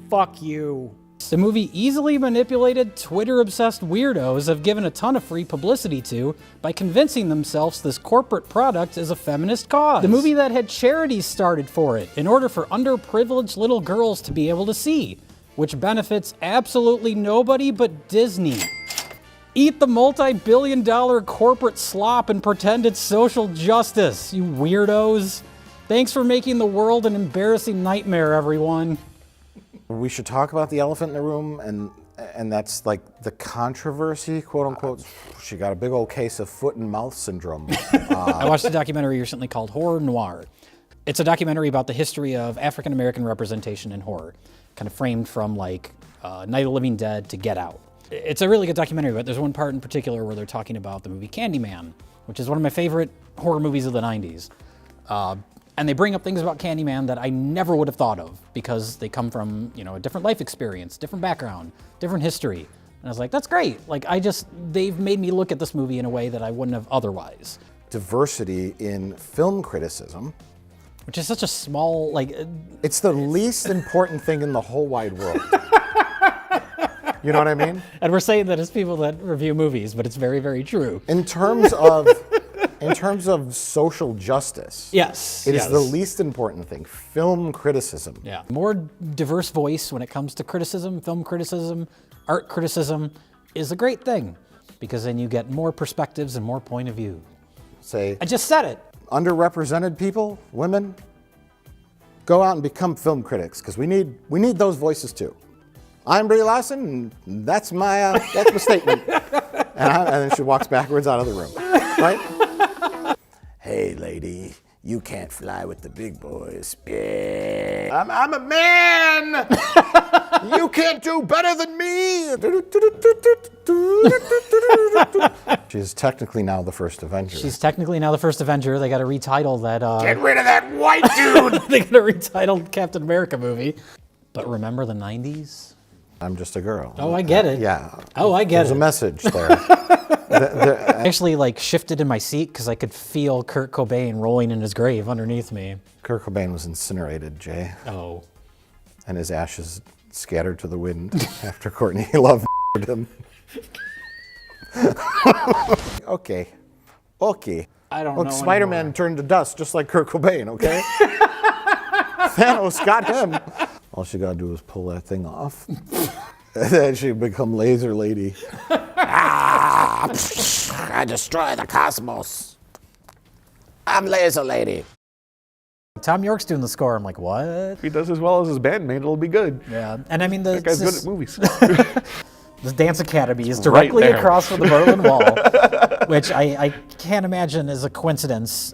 Fuck you. The movie easily manipulated, Twitter-obsessed weirdos have given a ton of free publicity to by convincing themselves this corporate product is a feminist cause. The movie that had charities started for it in order for underprivileged little girls to be able to see, which benefits absolutely nobody but Disney. Eat the multi-billion-dollar corporate slop and pretend it's social justice, you weirdos. Thanks for making the world an embarrassing nightmare, everyone. We should talk about the elephant in the room, and that's like the controversy, quote unquote. She got a big old case of foot and mouth syndrome. I watched a documentary recently called Horror Noir. It's a documentary about the history of African American representation in horror, kind of framed from like Night of the Living Dead to Get Out. It's a really good documentary, but there's one part in particular where they're talking about the movie Candyman, which is one of my favorite horror movies of the 90s. And they bring up things about Candyman that I never would have thought of because they come from, you know, a different life experience, different background, different history. And I was like, that's great. Like, they've made me look at this movie in a way that I wouldn't have otherwise. Diversity in film criticism. Which is such a small, like... It's the least important thing in the whole wide world. You know what I mean? And we're saying that as people that review movies, but it's very, very true. In terms of social justice, yes, it is the least important thing. Film criticism. Yeah, more diverse voice when it comes to criticism, film criticism, art criticism is a great thing because then you get more perspectives and more point of view. Say, I just said it. Underrepresented people, women, go out and become film critics because we need those voices too. I'm Brie Larson, and that's my statement. And then she walks backwards out of the room, right? Hey, lady, you can't fly with the big boys. Yeah. I'm a man. You can't do better than me. She's technically now the first Avenger. She's technically now the first Avenger. They got to retitle that. Get rid of that white dude. They got to retitle Captain America movie. But remember the 90s? I'm just a girl. Oh, I get it. Yeah. Oh, I get it. There's a message there. I actually like shifted in my seat because I could feel Kurt Cobain rolling in his grave underneath me. Kurt Cobain was incinerated, Jay. Oh. And his ashes scattered to the wind after Courtney Love him. Okay. I don't Look, know Spider-Man anymore. turned to dust just like Kurt Cobain, okay? Thanos got him. All she gotta do is pull that thing off. And then she'd become Laser Lady. I destroy the cosmos. I'm Laser Lady. Tom York's doing the score. I'm like, what? If he does as well as his bandmate, it'll be good. Yeah, and I mean, that guy's good at movies. The Dance Academy is directly Right there. across from the Berlin Wall, which I can't imagine is a coincidence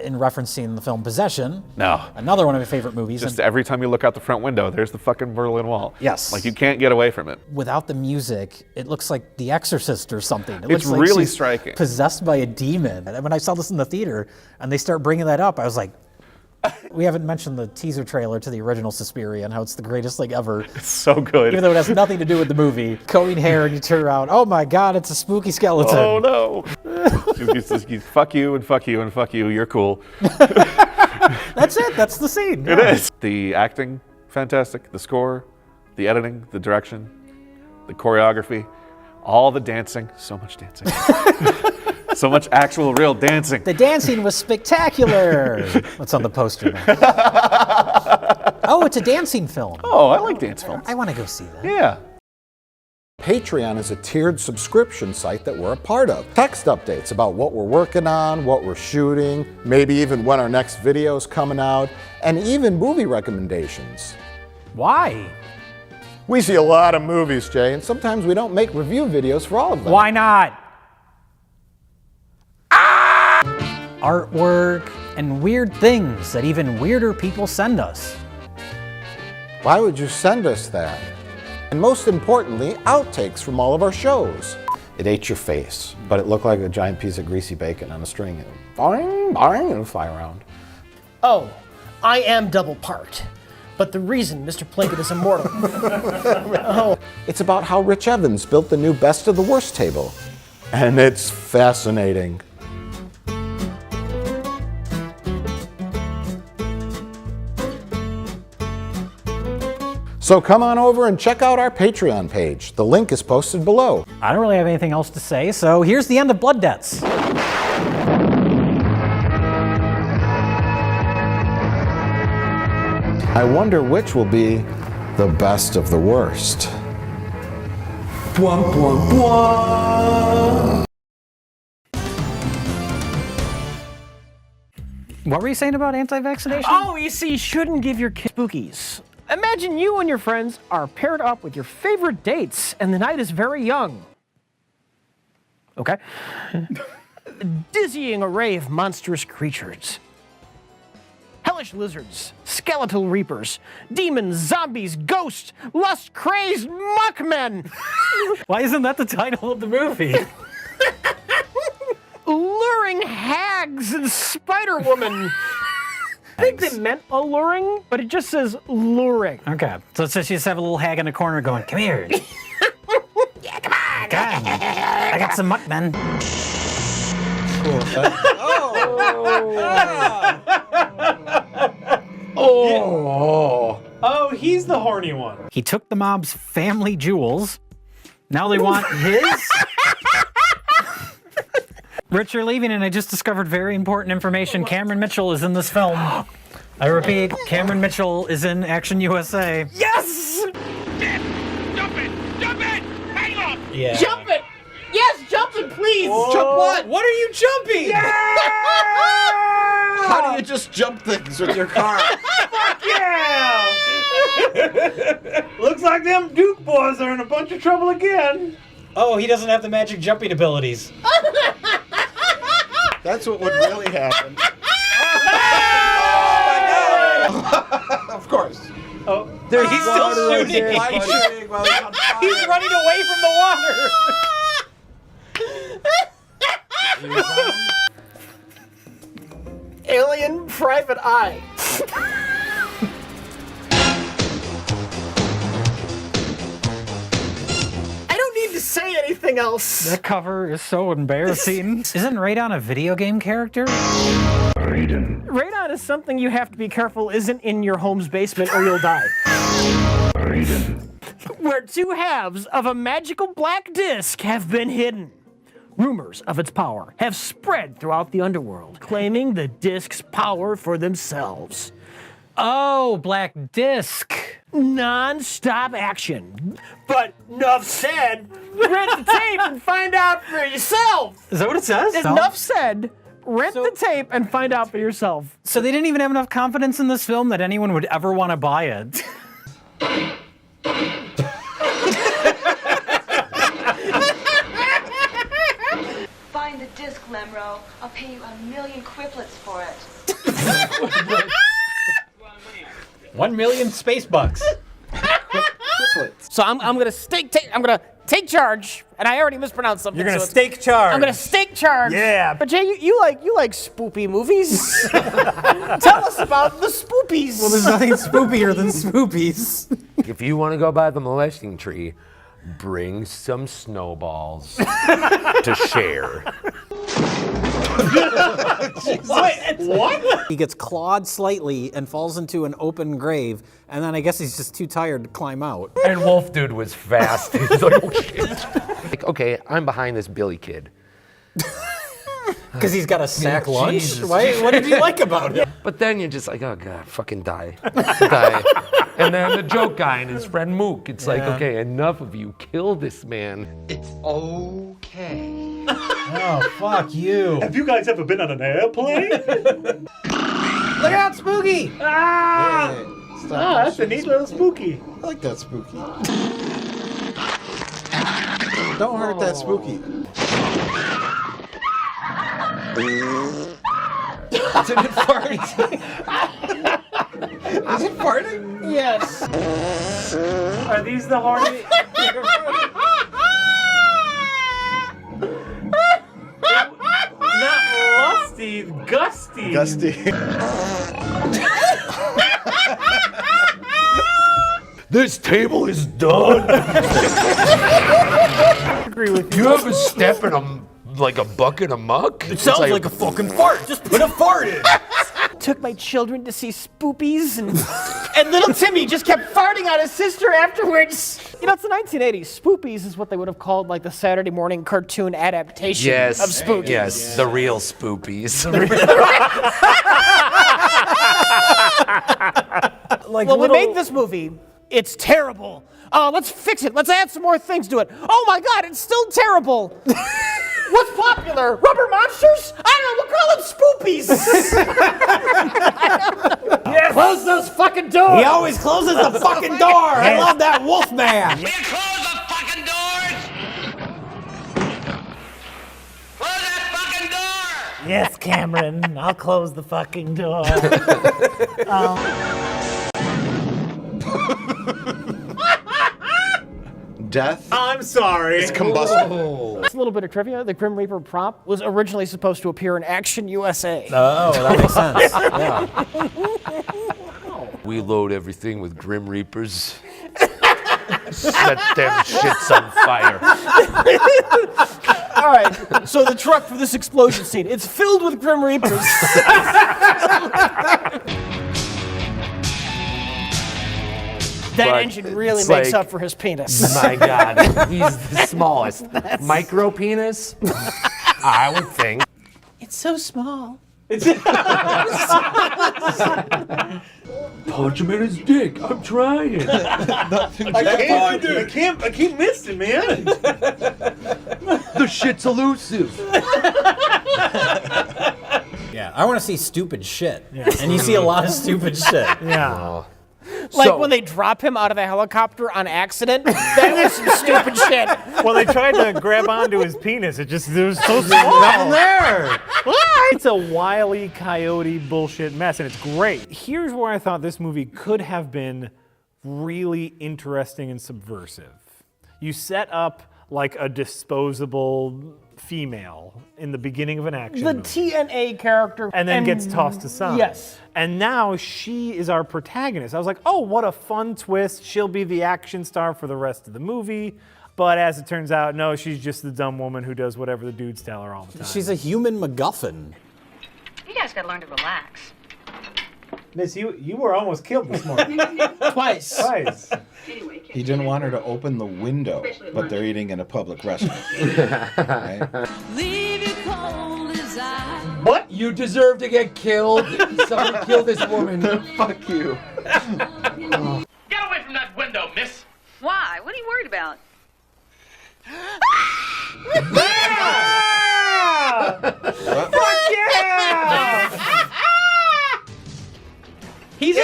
in referencing the film Possession. No. Another one of my favorite movies. Just and every time you look out the front window, there's the fucking Berlin Wall. Yes. Like, you can't get away from it. without the music, it looks like The Exorcist or something. It It's looks like really she's striking. Possessed by a demon. And when I saw this in the theater and they start bringing that up, I was like, we haven't mentioned the teaser trailer to the original Suspiria and how it's the greatest thing ever. It's so good. Even though it has nothing to do with the movie. Combing hair and you turn around, oh my God, it's a spooky skeleton. Oh no. He's fuck you and fuck you and fuck you, you're cool. That's it, that's the scene. It is. The acting, fantastic. The score, the editing, the direction, the choreography, all the dancing. So much dancing. So much actual real dancing. The dancing was spectacular. What's on the poster now? Oh, it's a dancing film. Oh, I like dance films. I want to go see that. Yeah. Patreon is a tiered subscription site that we're a part of. Text updates about what we're working on, what we're shooting, maybe even when our next video is coming out, and even movie recommendations. Why? We see a lot of movies, Jay, and sometimes we don't make review videos for all of them. Why not? artwork, and weird things that even weirder people send us. Why would you send us that? And most importantly, outtakes from all of our shows. It ate your face, but it looked like a giant piece of greasy bacon on a string. And boing, boing, and it would fly around. Oh, I am double part. But the reason Mr. Plinkett is immortal. Oh. It's about how Rich Evans built the new best of the worst table. And it's fascinating. So come on over and check out our Patreon page. The link is posted below. I don't really have anything else to say, so here's the end of Blood Debts. I wonder which will be the best of the worst. Bwah, bwah, bwah. What were you saying about anti-vaccination? Oh, you see, you shouldn't give your kids spookies. Imagine you and your friends are paired up with your favorite dates, and the night is very young. Okay? Dizzying array of monstrous creatures. Hellish lizards, skeletal reapers, demons, zombies, ghosts, lust-crazed muckmen! Why isn't that the title of the movie? Luring hags and Spider-Woman! I think they meant alluring, but it just says luring. Okay, so it says you just have a little hag in the corner going, come here. Yeah, come on! God, I got some muckmen. Cool. Oh, he's the horny one. He took the mob's family jewels. Now they want his? Rich, you're leaving, and I just discovered very important information. Cameron Mitchell is in this film. I repeat, Cameron Mitchell is in Action USA. Yes! Jump it! Jump it! Hang on! Yeah. Jump it! Yes, jump it, please! Whoa. Jump what? What are you jumping? Yeah! How do you just jump things with your car? Fuck yeah! Looks like them Duke boys are in a bunch of trouble again. Oh, he doesn't have the magic jumping abilities. That's what would really happen. Of course. Oh, there he's still shooting. He's running away from the water. Alien Private Eye. I don't need to say anything else. That cover is so embarrassing. Isn't Radon a video game character? Radon is something you have to be careful isn't in your home's basement or you'll die. Where two halves of a magical black disc have been hidden. Rumors of its power have spread throughout the underworld, claiming the disc's power for themselves. Oh, Black Disc. Non-stop action. But enough said, rent the tape and find out for yourself. Is that what it says? Enough said, rent the tape and find out for yourself. So they didn't even have enough confidence in this film that anyone would ever want to buy it. Find the disc, Lemro. I'll pay you 1,000,000 quiplets for it. 1,000,000 space bucks. So I'm gonna take charge, and I already mispronounced something. You're gonna so stake charge. I'm gonna stake charge. Yeah. But Jay, you like spoopy movies. Tell us about the spoopies. Well, there's nothing spoopier than spoopies. If you want to go by the molesting tree, bring some snowballs to share. Wait, what? He gets clawed slightly and falls into an open grave, and then I guess he's just too tired to climb out. And Wolf Dude was fast. He's like, oh shit. Like, okay, I'm behind this Billy kid. Because he's got a sack lunch? Jesus. Why? What did you like about it? But then you're just like, oh god, fucking die. Die. And then the joke guy and his friend Mook, it's like, okay, enough of you. Kill this man. It's okay. Oh, fuck you. Have you guys ever been on an airplane? Look out, Spooky! Ah! Hey, stop. That's a neat little Spooky. I like that Spooky. Don't hurt that Spooky. Isn't it farting? Is it farting? Yes. Are these the horny? Not lusty, gusty. Gusty. This table is done. I agree with you. You ever step in a bucket of muck? It sounds like a fucking fart. Just put a fart in. Took my children to see Spoopies, and little Timmy just kept farting on his sister afterwards. You know, it's the 1980s. Spoopies is what they would have called like the Saturday morning cartoon adaptation of Spookies. Yes, the real Spoopies. Well, we made this movie. It's terrible. Let's fix it. Let's add some more things to it. Oh my God, it's still terrible. What's popular? Rubber monsters? I don't know. We'll call them Spoopies. Yes. Close those fucking doors. He always closes the fucking door. I love that wolf man. Will you close the fucking doors? Close that fucking door! Yes, Cameron. I'll close the fucking door. Death. I'm sorry. It's combustible. Just a little bit of trivia. The Grim Reaper prop was originally supposed to appear in Action USA. Oh, that makes sense. Yeah. We load everything with Grim Reapers. Set them shits on fire. All right, so the truck for this explosion scene, it's filled with Grim Reapers. That engine really makes up for his penis. My God, he's the smallest. Micro penis? I would think. It's so small. Punch him in his dick. I'm trying. I keep missing, man. The shit's elusive. Yeah, I want to see stupid shit. Yeah. And you see a lot of stupid shit. Yeah. Like when they drop him out of the helicopter on accident, that was some stupid shit. Well, they tried to grab onto his penis. It was so small. Nothing there. It's a Wile E. Coyote bullshit mess, and it's great. Here's where I thought this movie could have been really interesting and subversive. You set up like a disposable female in the beginning of an action movie. TNA character. And then gets tossed aside. Yes. And now she is our protagonist. I was like, oh, what a fun twist. She'll be the action star for the rest of the movie. But as it turns out, no, she's just the dumb woman who does whatever the dudes tell her all the time. She's a human MacGuffin. You guys gotta learn to relax. Miss, you were almost killed this morning. Twice. He didn't want her to open the window, but they're eating in a public restaurant. Right? What? You deserve to get killed. Somebody kill this woman. Fuck you. Get away from that window, miss! Why? What are you worried about? Fuck yeah! He's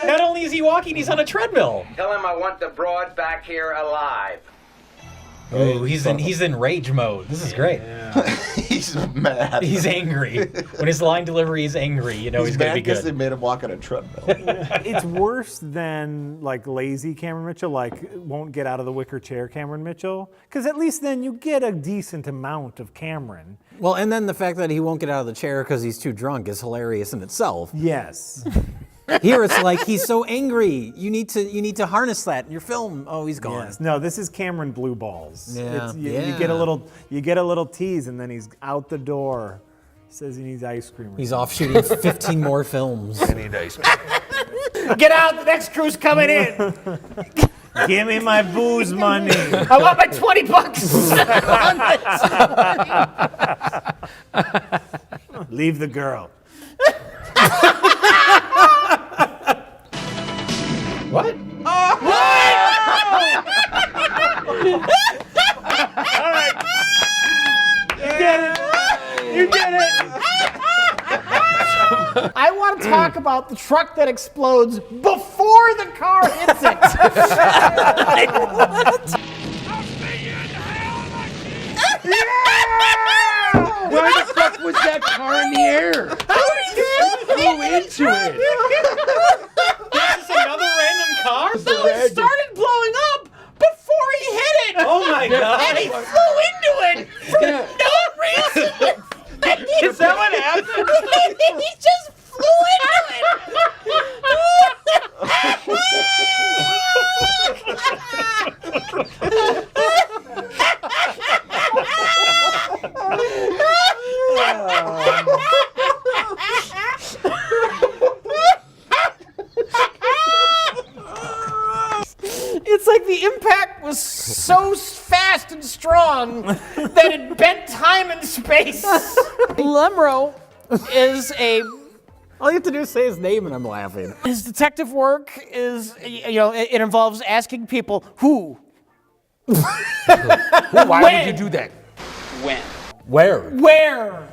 Not only is he walking, he's on a treadmill. Tell him I want the broad back here alive. Oh, he's in rage mode. This is great. He's mad. He's angry. When his line delivery is angry, you know he's going to be good. They made him walk on a treadmill. It's worse than like lazy Cameron Mitchell, like won't get out of the wicker chair Cameron Mitchell, because at least then you get a decent amount of Cameron. Well, and then the fact that he won't get out of the chair because he's too drunk is hilarious in itself. Yes. Here it's like he's so angry. You need to harness that in your film. Oh, he's gone. Yes. No, this is Cameron Blue Balls. Yeah. You get a little tease, and then he's out the door. He says he needs ice cream. He's off shooting 15 more films. I need ice cream. Get out! The next crew's coming in. Give me my booze money. I want my $20. Leave the girl. What? What? All right. You did it. You did it. I want to talk about the truck that explodes before the car hits it. Like, what? Why the fuck was that car in the air? Flew into it. This is another random car? No, it started blowing up before he hit it. Oh my God. And he flew into it for no reason. Is that what happened? He just flew into It's like the impact was so fast and strong that it bent time and space. Lemro is a... All you have to do is say his name and I'm laughing. His detective work is, it involves asking people who. Why would you do that? When. Where? Where?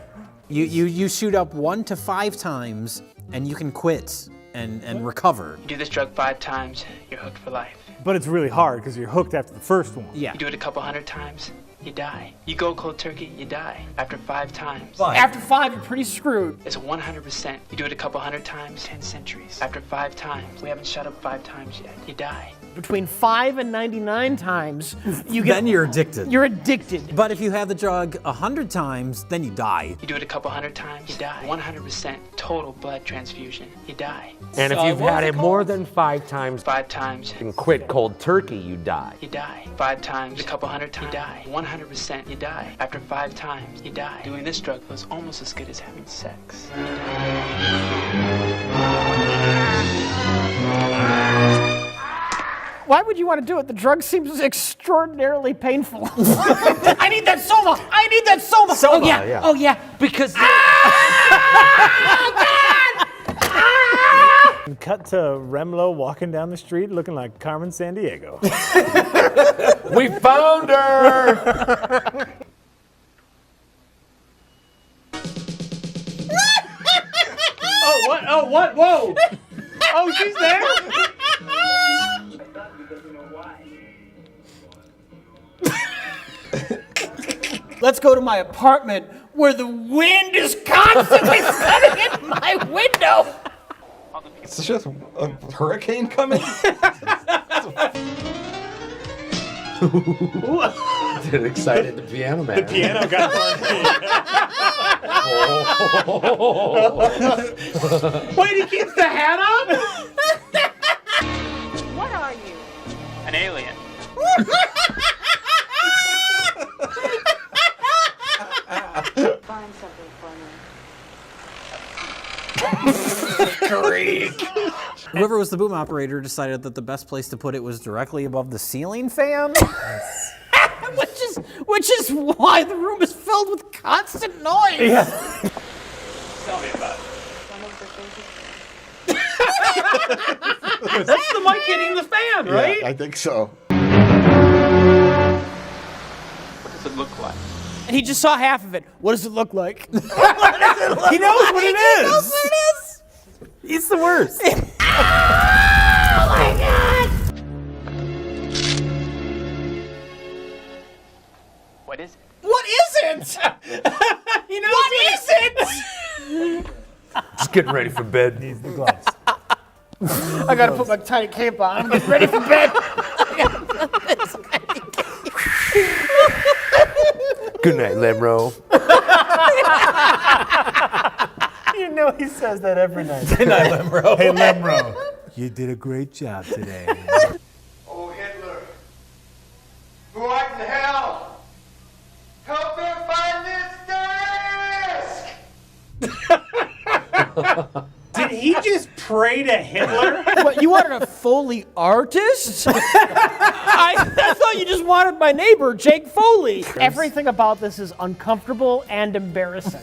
You shoot up 1 to 5 times and you can quit and recover. You do this drug 5 times, you're hooked for life. But it's really hard because you're hooked after the first one. You do it a couple 100 times, you die. You go cold turkey, you die. After 5 times. After 5, you're pretty screwed. It's 100%. You do it a couple 100 times, 10 centuries. After 5 times, we haven't shut up 5 times yet, you die. Between 5 and 99 times, you get... Then you're addicted. You're addicted. But if you have the drug 100 times, then you die. You do it a couple 100 times, you die. 100% total blood transfusion, you die. And if you've had it more than 5 times, 5 times, and quit cold turkey, you die. you die. 5 times, a couple 100 times, you die. 100% you die. After 5 times, you die. Doing this drug feels almost as good as having sex. Why would you want to do it? The drug seems extraordinarily painful. I need that soma. I need that soma. Soma, oh, yeah. yeah. Oh, yeah. Because Cut to Remlo walking down the street looking like Carmen Sandiego. we found her! Oh, what? Oh, what? Whoa! Oh, she's there? Let's go to my apartment where the wind is constantly setting in my window. It's just a hurricane coming? Get excited, the piano man. The piano got Wait, he keeps the hat on? What are you? An alien. Find something for me. Whoever was the boom operator decided that the best place to put it was directly above the ceiling fan. Which is why the room is filled with constant noise. Yeah. Tell me about it. That's the mic hitting the fan, right? Yeah, I think so. What does it look like? And he just saw half of it. What does it look like? He knows what it is. He knows what it is. He's the worst. Oh my God! What is it? What is it? He knows What is it? Just getting ready for bed. Needs the gloves. I gotta put my tiny cape on. I'm getting ready for bed. Good night, Lemro. You know he says that every night. Good night, Lemro. Hey, Lemro. You did a great job today. Oh, Hitler. Who art in hell? Help me find this desk! Did he just pray to Hitler? What, you wanted a Foley artist? I thought you just wanted my neighbor, Jake Foley. Everything about this is uncomfortable and embarrassing.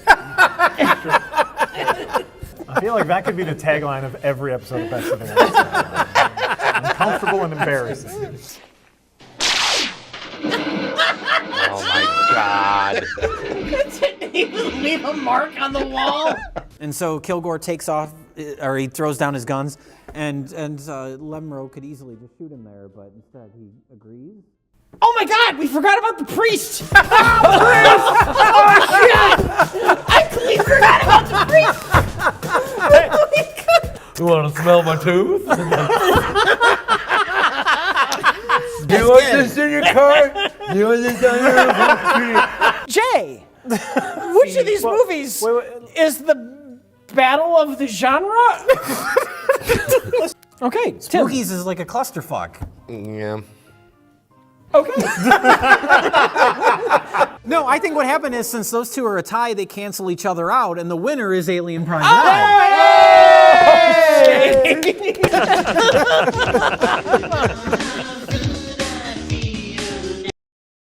I feel like that could be the tagline of every episode of Best of the Worst. Uncomfortable and embarrassing. Oh my God. Didn't even leave a mark on the wall. And so Kilgore takes off, or he throws down his guns, and Lemro could easily just shoot him there, but instead he agrees. Oh my God, we forgot about the priest. Oh shit! I completely forgot about the priest. You want to smell my tooth? Do you want this in your car? Do you want this on your Jay, which of these movies is the battle of the genre? Okay, Tim. Spookies is like a clusterfuck. Yeah. Okay. No, I think what happened is since those two are a tie, they cancel each other out, and the winner is Alien Prime 9.